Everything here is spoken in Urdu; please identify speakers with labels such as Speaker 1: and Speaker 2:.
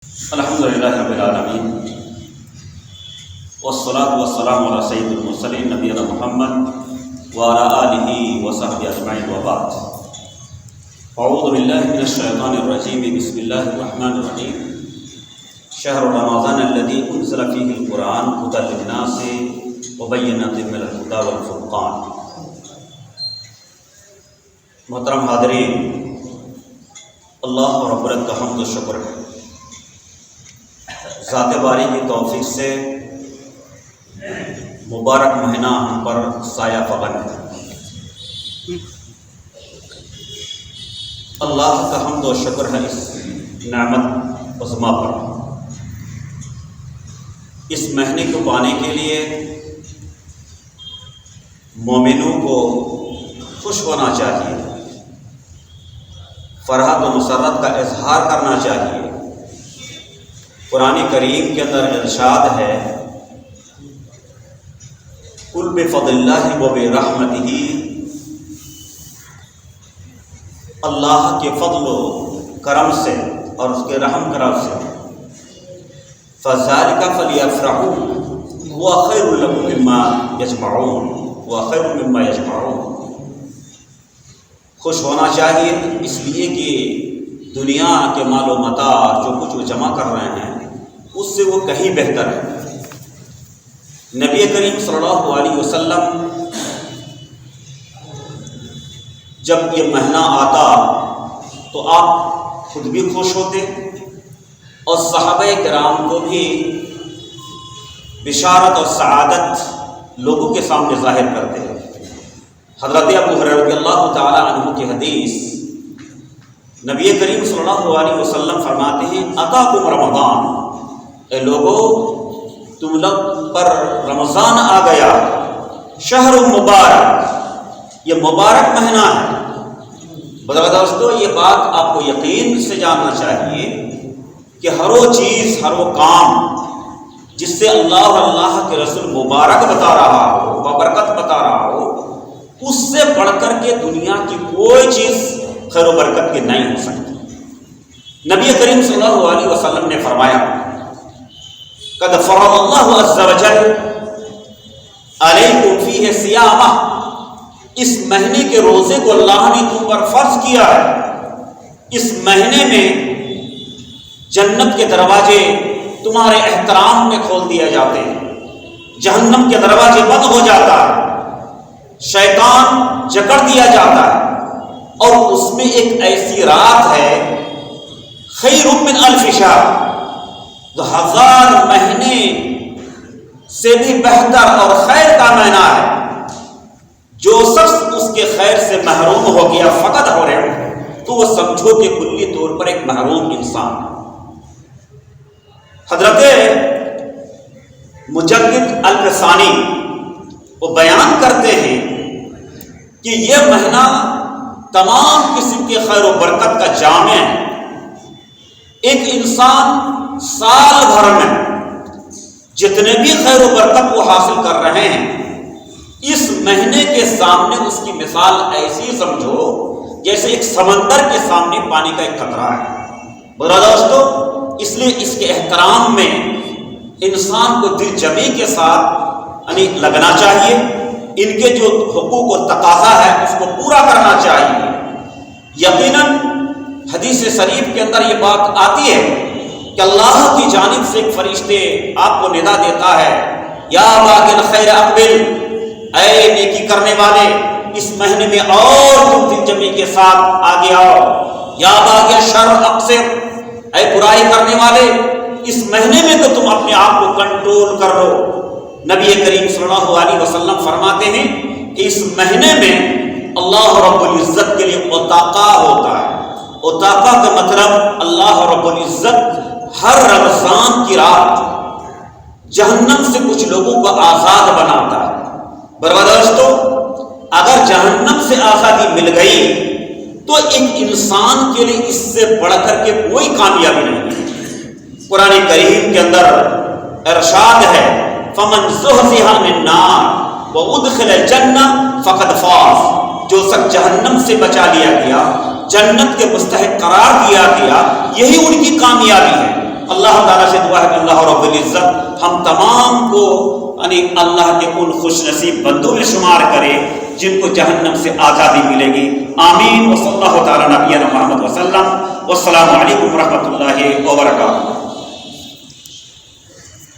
Speaker 1: الحمدللہ رب العالمین والصلاة والسلام علی سید المرسلین نبینا محمد وعلی آلہ وصحبہ اجمعین وبعد۔ اعوذ باللہ من الشیطان الرجیم، بسم اللہ الرحمن الرحیم۔ شہر رمضان الذی انزل فیہ القرآن ھدی للناس وبینات من الھدی والفرقان۔ محترم حاضرین، اللہ رب العزت کا حمد و شکر ہے، ذات باری کی توفیق سے مبارک مہینہ ہم پر سایہ فغن ہے۔ اللہ کا حمد و شکر ہے اس نعمت عظمیٰ پر۔ اس مہینے کو پانے کے لیے مومنوں کو خوش ہونا چاہیے، فرحت و مسرت کا اظہار کرنا چاہیے۔ قرآن کریم کے اندر ارشاد ہے، قل بفضل اللہ وبرحمتہ، اللہ کے فضل و کرم سے اور اس کے رحم کرم سے فذلک فلیفرحوا هو خیر لهم مما یجمعون، هو خیر مما یجمعون۔ خوش ہونا چاہیے اس لیے کہ دنیا کے مال و متاع جو کچھ وہ جمع کر رہے ہیں اس سے وہ کہیں بہتر ہے۔ نبی کریم صلی اللہ علیہ وسلم جب یہ مہینہ آتا تو آپ خود بھی خوش ہوتے اور صحابہ کرام کو بھی بشارت اور سعادت لوگوں کے سامنے ظاہر کرتے۔ حضرت ابو ہریرہ رضی اللہ تعالی عنہ کی حدیث، نبی کریم صلی اللہ علیہ وسلم فرماتے ہیں، اتاکم رمضان، اے لوگو تم لوگ پر رمضان آ گیا، شہر مبارک، یہ مبارک مہینہ ہے۔ دوستو، یہ بات آپ کو یقین سے جاننا چاہیے کہ ہر وہ چیز، ہر وہ کام جس سے اللہ کے رسول مبارک بتا رہا ہو، ببرکت بتا رہا ہو، اس سے بڑھ کر کے دنیا کی کوئی چیز خیر و برکت کی نہیں ہو سکتی۔ نبی کریم صلی اللہ علیہ وسلم نے فرمایا، قد فرض اللہ عز وجل علیکم فیہ صیامہ، اس مہینے کے روزے کو اللہ نے تم پر فرض کیا ہے۔ اس مہینے میں جنت کے دروازے تمہارے احترام میں کھول دیے جاتے ہیں، جہنم کے دروازے بند ہو جاتا ہے، شیطان جکڑ دیا جاتا ہے، اور اس میں ایک ایسی رات ہے خیر من الف شہر، جو 1000 مہینے سے بھی بہتر اور خیر کا مہینہ ہے۔ جو شخص اس کے خیر سے محروم ہو گیا، فقط ہو رہے، تو وہ سمجھو کہ کلی طور پر ایک محروم انسان ہے۔ حضرت مجدد الفسانی وہ بیان کرتے ہیں کہ یہ مہینہ تمام قسم کے خیر و برکت کا جامع ہے۔ ایک انسان سال بھر میں جتنے بھی خیر و برکت وہ حاصل کر رہے ہیں، اس مہینے کے سامنے اس کی مثال ایسی سمجھو جیسے ایک سمندر کے سامنے پانی کا ایک قطرہ ہے۔ دوستو، اس لیے اس کے احترام میں انسان کو دل جمی کے ساتھ لگنا چاہیے، ان کے جو حقوق و تقاضا ہے اس کو پورا کرنا چاہیے۔ یقیناً حدیث شریف کے اندر یہ بات آتی ہے کہ اللہ کی جانب سے ایک فرشتے آپ کو ندا دیتا ہے، یا باغ الخیر اقبل، اے نیکی کرنے والے اس مہینے میں اور تم دل جمی کے ساتھ آگے آؤ، یا باغ الشر اقصر، اے برائی کرنے والے اس مہینے میں تو تم اپنے آپ کو کنٹرول کر لو۔ نبی کریم صلی اللہ علیہ وسلم فرماتے ہیں کہ اس مہینے میں اللہ رب العزت کے لیے عتاقہ ہوتا ہے۔ عتاقہ کا مطلب اللہ رب العزت ہر رمضان کی رات جہنم سے کچھ لوگوں کو آزاد بناتا ہے۔ دوستو، اگر جہنم سے آزادی مل گئی تو ایک انسان کے لیے اس سے بڑھ کر کے کوئی کامیابی نہیں ہے۔ قرآن کریم کے اندر ارشاد ہے، فمن زحزح عن النار وادخل الجنہ فقد فاز، جو شخص جہنم سے بچا لیا گیا، جنت کے مستحق قرار دیا گیا، یہی ان کی کامیابی ہے۔ اللہ تعالیٰ سے دعا ہے کہ اللہ رب العزت ہم تمام کو یعنی اللہ کے ان خوش نصیب بندوں میں شمار کرے جن کو جہنم سے آزادی ملے گی. آمین. وصلی اللہ تعالیٰ نبینا محمد وسلم. والسلام علیکم ورحمۃ اللہ وبرکاتہ.